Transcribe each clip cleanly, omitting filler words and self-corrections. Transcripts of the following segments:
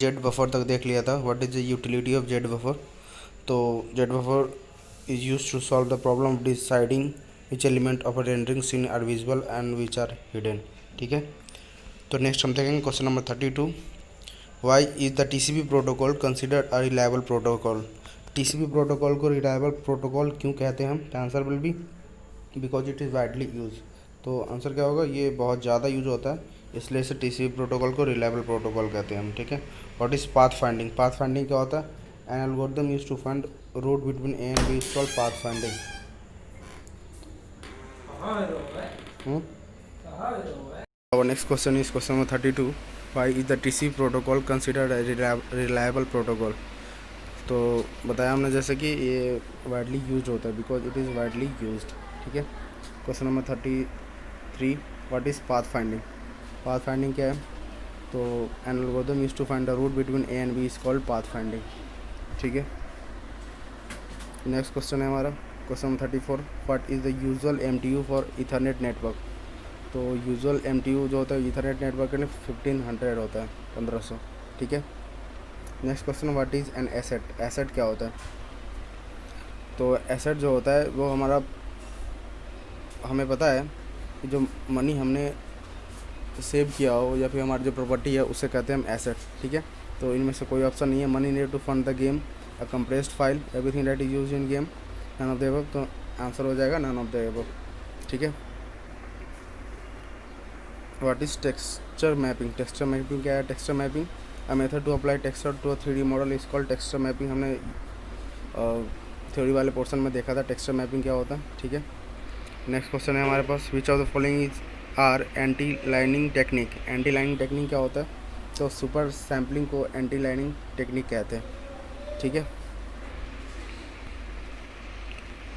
Z buffer तक देख लिया था। What is the utility of Z buffer. तो Z buffer is use to solve the problem of deciding which element of a rendering scene are visible and which are hidden. ठीक है, तो next हम देखेंगे question number 32। Why is the TCP protocol considered a reliable protocol. TCP protocol को reliable protocol क्यों कहते हैं हम? The answer will be because it is widely use. तो आंसर क्या होगा? ये बहुत ज़्यादा यूज होता है, इसलिए इसे टीसीपी प्रोटोकॉल को रिलायबल प्रोटोकॉल कहते हैं हम। ठीक है, what is path finding. Path finding क्या होता है? An algorithm use to find route between A and B is called path finding. Our next question is question number 32. Why is the TCP protocol considered a reliable protocol? तो बताया हमने जैसे कि ये widely use होता है because it is widely used. ठीक है, question number 33। What is path finding. Path finding क्या है? तो an algorithm use to find the route between A and B is called path finding. ठीक है, नेक्स्ट क्वेश्चन है हमारा question number 34। What is the usual MTU for Ethernet network. तो usual MTU जो होता है ईथरनेट नेटवर्क के लिए 1500 होता है, 1500। ठीक है, next question, what is an asset. Asset क्या होता है? तो एसेट जो होता है वो हमारा, हमें पता है कि जो मनी हमने सेव किया हो या फिर हमारी जो प्रॉपर्टी है उसे कहते हैं हम एसेट। ठीक है, तो इनमें से कोई ऑप्शन नहीं है। Money need to fund the game, a compressed file, everything that is used in game, none of the above. तो आंसर हो जाएगा नन ऑफ द अबव। ठीक है, what is texture mapping. Texture mapping क्या है? Texture mapping a method to apply texture to a 3D model is called texture mapping. हमने theory वाले portion में देखा था टेक्सचर मैपिंग क्या होता है। ठीक है, नेक्स्ट क्वेश्चन है हमारे पास, which of the following is are anti aliasing technique. Anti aliasing technique क्या होता है? तो सुपर सैम्पलिंग को एंटी लाइनिंग टेक्निक कहते हैं। ठीक है,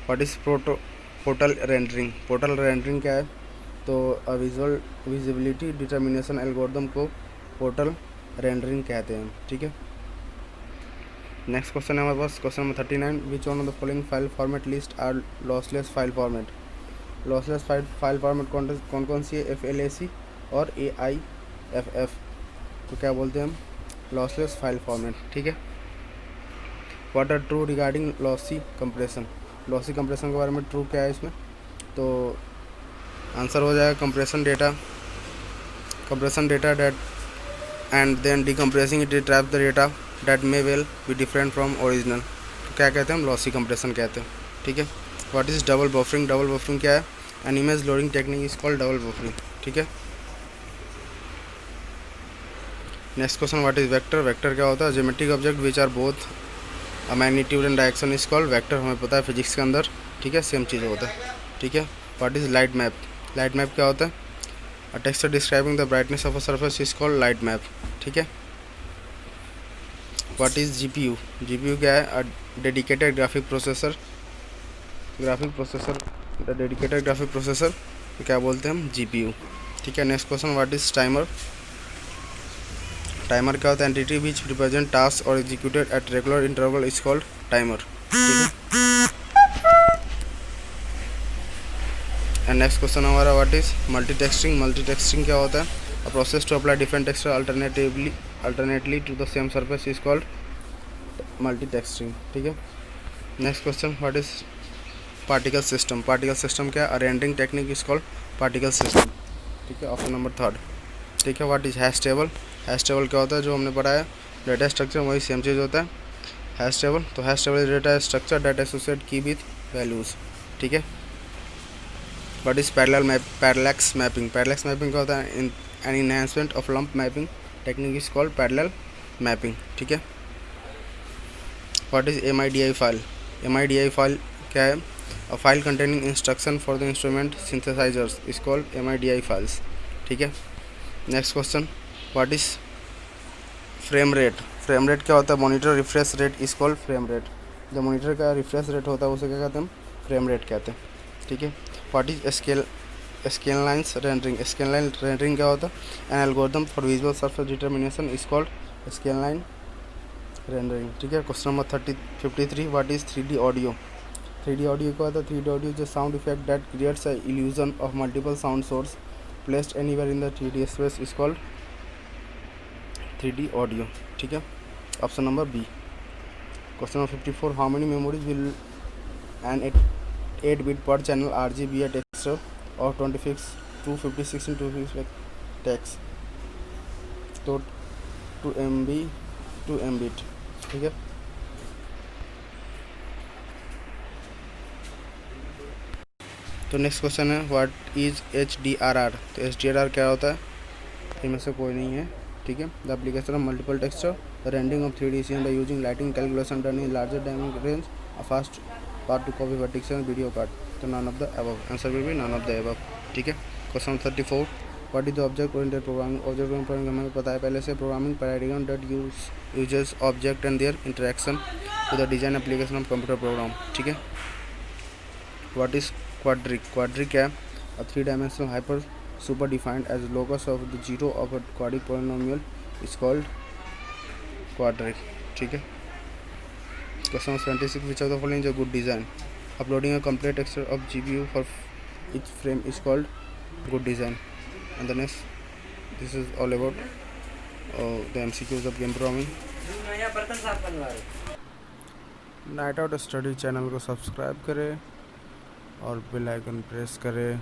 what is portal rendering. Portal rendering क्या है? तो विजुअल विजिबिलिटी डिटर्मिनेशन एल्गोरिथम को पोर्टल रेंडरिंग कहते हैं। ठीक है, नेक्स्ट क्वेश्चन है हमारे पास question number 39। Which one of the following file format list are lossless file format. Lossless file format कौन कौन सी है? FLAC और AIFF तो क्या बोलते हैं हम? Lossless file format. ठीक है, what are true regarding lossy compression. Lossy compression के बारे में ट्रू क्या है इसमें? तो आंसर हो जाएगा compression data that and then decompressing it trap the data that may well be different from original. तो क्या कहते हैं हम? लॉसी कंप्रेशन कहते हैं। ठीक है, what is double buffering. Double buffering क्या है? An image loading technique is called double buffering. ठीक है, next question, what is vector. Vector क्या होता है? Geometric object which are both a magnitude and direction is called vector. हमें पता है फिजिक्स के अंदर। ठीक है, सेम चीज़ होता है। ठीक है, what is light map. Light map क्या होता है? A texture describing the brightness of a surface is called light map. ठीक है, व्हाट इज GPU। GPU क्या है? A dedicated graphic processor. The dedicated graphic processor क्या बोलते हैं हम? GPU। ठीक है, next question, what is timer. Timer क्या होता है? एंटिटी विच रिप्रेजेंट टास्क और executed at regular interval is called timer. ठीक है, एंड नेक्स्ट क्वेश्चन हमारा, व्हाट इज मल्टीटेक्सटिंग। मल्टीटेक्सटिंग क्या होता है? A process to apply different texture alternately to the same surface is called multitexturing. ठीक है, next question, what is particle system. Particle system क्या है? Rendering technique is called particle system. ठीक है, option number 3। ठीक है, what is hash table. Hash table क्या होता है? जो हमने पढ़ा है डेटा स्ट्रक्चर वही सेम चीज़ होता है हैश टेबल। तो hash table is data structure data associate key with values. ठीक है, what is parallax mapping. Parallax mapping क्या होता है? An enhancement of lump mapping technique is called parallel mapping. ठीक है, what is MIDI file. MIDI file क्या है? A file containing instruction for the instrument synthesizers is called MIDI files. ठीक है, next question, what is frame rate. Frame rate क्या होता है? Monitor refresh rate is called frame rate. जो monitor का refresh rate होता है उसे क्या कहते हैं हम? फ्रेम रेट कहते हैं। ठीक है, what is scale lines rendering. Scale line rendering क्या होता है? An algorithm for visual surface determination is called scale line rendering. ठीक है, question number 53। What is 3D audio. 3D audio क्या होता है? 3D audio is a sound effect that creates a illusion of multiple sound source placed anywhere in the 3D space is called 3D audio, ठीक है। Option number B. Question number 54, how many memories will an 8 bit पर channel RGB texture और 256 into 256 text, तो 2 MB 2 MB, ठीक है। तो next question है, what is HDRR। तो HDRR क्या होता है, इनमें से कोई नहीं है, ठीक है। The application of multiple texture, the rendering of 3D scene by using lighting calculation done in larger dimension range, a fast path to copy vertical video card. तो none of the above, answer will be none of the above, ठीक है। Question 34, what is the object oriented programming. Object oriented programming हमें पता है पहले से, programming paradigm that uses object and their interaction to the design application of computer program, ठीक है। What is quadric. Quadric क्या है, अ 3-dimensional hyper super defined as locus of the zero of a quadratic polynomial is called quadratic, ठीक है। Question 76, which of the following is a good design। uploading a complete texture of GPU for each frame is called good design। and the next, this is all about the MCQs of game programming। Night out study channel को subscribe करें और bell icon press करें।